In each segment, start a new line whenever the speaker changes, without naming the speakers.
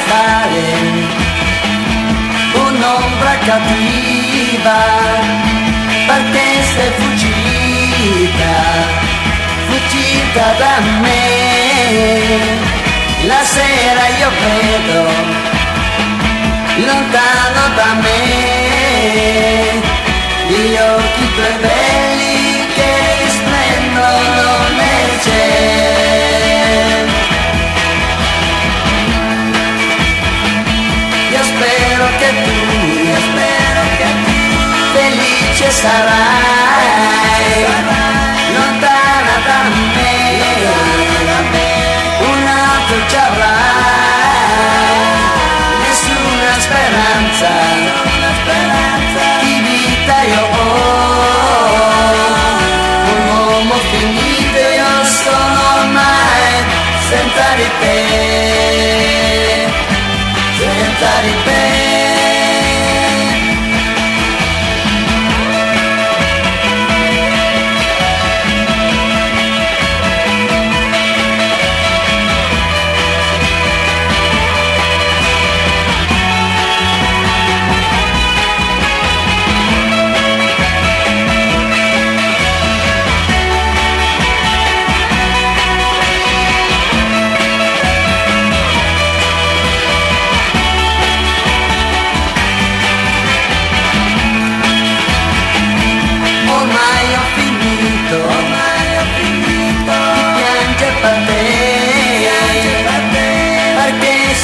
restare un'ombra cattiva, perché sei fuggita da me. La sera io vedo lontano da me gli occhi tuoi belli che splendono nel cielo. Io spero che tu felice sarai, lontana da me, un altro ci avrai, nessuna speranza di vita io ho, un uomo finito io sono ormai, senza di te, senza di te.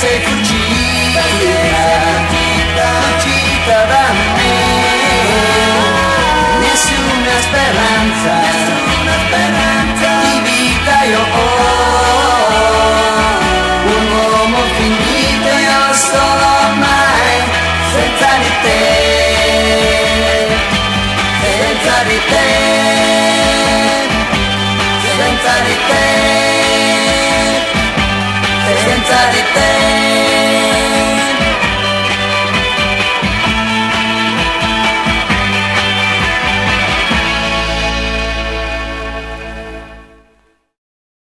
Sei